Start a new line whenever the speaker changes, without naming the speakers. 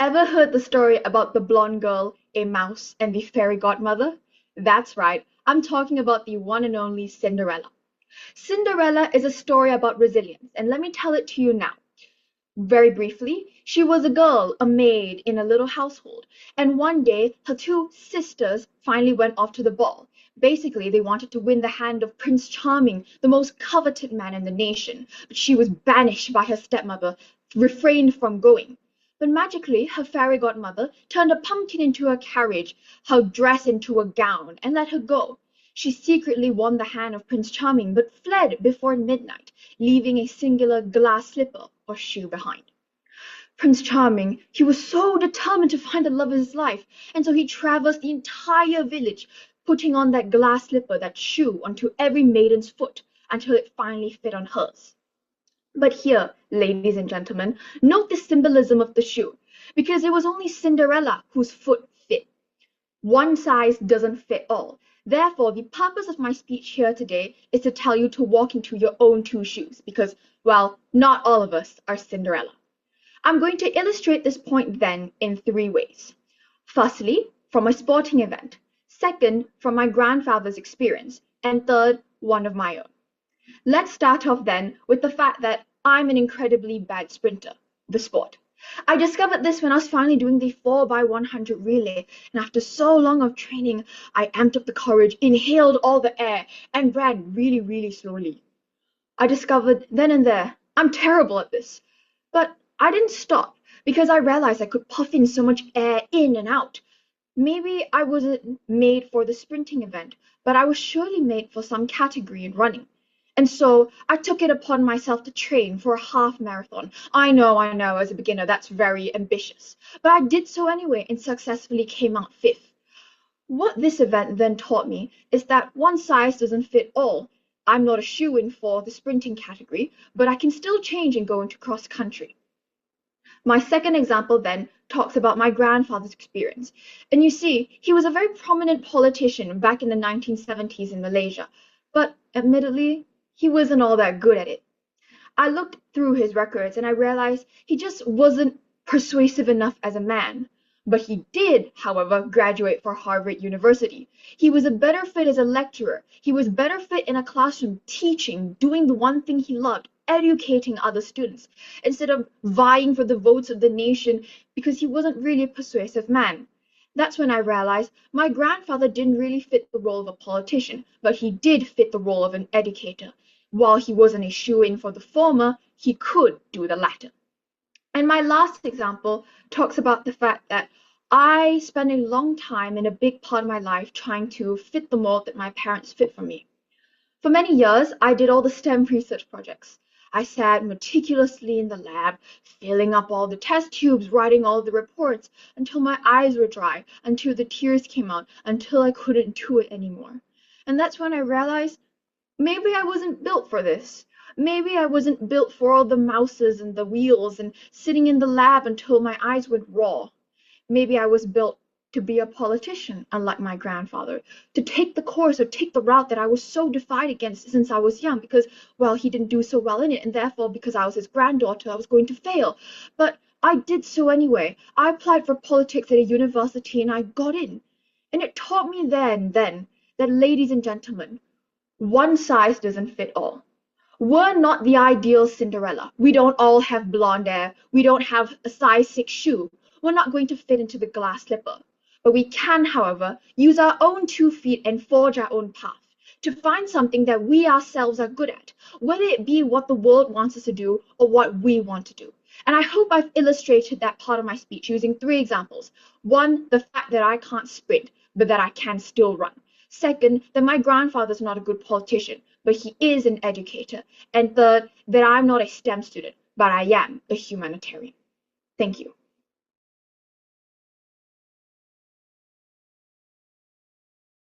Ever heard the story about the blonde girl, a mouse, and the fairy godmother? That's right, I'm talking about the one and only Cinderella. Cinderella is a story about resilience, and let me tell it to you now. Very briefly, she was a girl, a maid in a little household, and one day her two sisters finally went off to the ball. Basically, they wanted to win the hand of Prince Charming, the most coveted man in the nation, but she was banished by her stepmother, refrained from going. But magically, her fairy godmother turned a pumpkin into a carriage, her dress into a gown, and let her go. She secretly won the hand of Prince Charming, but fled before midnight, leaving a singular glass slipper or shoe behind. Prince Charming, he was so determined to find the love of his life, and so he traversed the entire village, putting on that glass slipper, that shoe, onto every maiden's foot, until it finally fit on hers. But here, ladies and gentlemen, note the symbolism of the shoe, because it was only Cinderella whose foot fit. One size doesn't fit all. Therefore, the purpose of my speech here today is to tell you to walk into your own two shoes, because, well, not all of us are Cinderella. I'm going to illustrate this point then in three ways. Firstly, from a sporting event. Second, from my grandfather's experience. And third, one of my own. Let's start off then with the fact that I'm an incredibly bad sprinter, the sport. I discovered this when I was finally doing the 4x100 relay, and after so long of training, I amped up the courage, inhaled all the air, and ran really, really slowly. I discovered then and there, I'm terrible at this. But I didn't stop, because I realized I could puff in so much air in and out. Maybe I wasn't made for the sprinting event, but I was surely made for some category in running. And so I took it upon myself to train for a half marathon. I know, as a beginner, that's very ambitious. But I did so anyway and successfully came out fifth. What this event then taught me is that one size doesn't fit all. I'm not a shoo-in for the sprinting category, but I can still change and go into cross country. My second example then talks about my grandfather's experience. And you see, he was a very prominent politician back in the 1970s in Malaysia. But admittedly, he wasn't all that good at it. I looked through his records and I realized he just wasn't persuasive enough as a man. But he did, however, graduate for Harvard University. He was a better fit as a lecturer. He was better fit in a classroom teaching, doing the one thing he loved, educating other students, instead of vying for the votes of the nation because he wasn't really a persuasive man. That's when I realized my grandfather didn't really fit the role of a politician, but he did fit the role of an educator. While he wasn't a shoo-in for the former, he could do the latter. And my last example talks about the fact that I spent a long time in a big part of my life trying to fit the mold that my parents fit for me. For many years, I did all the STEM research projects. I sat meticulously in the lab, filling up all the test tubes, writing all the reports, until my eyes were dry, until the tears came out, until I couldn't do it anymore. And that's when I realized maybe I wasn't built for this. Maybe I wasn't built for all the mouses and the wheels and sitting in the lab until my eyes went raw. Maybe I was built to be a politician, unlike my grandfather, to take the course or take the route that I was so defied against since I was young because, well, he didn't do so well in it, and therefore, because I was his granddaughter, I was going to fail. But I did so anyway. I applied for politics at a university and I got in. And it taught me then that, ladies and gentlemen, one size doesn't fit all. We're not the ideal Cinderella. We don't all have blonde hair. We don't have a size 6 shoe. We're not going to fit into the glass slipper. But we can, however, use our own 2 feet and forge our own path to find something that we ourselves are good at, whether it be what the world wants us to do or what we want to do. And I hope I've illustrated that part of my speech using 3 examples. 1, the fact that I can't sprint, but that I can still run. Second, that my grandfather's not a good politician, but he is an educator. And third, that I'm not a STEM student, but I am a humanitarian. Thank you.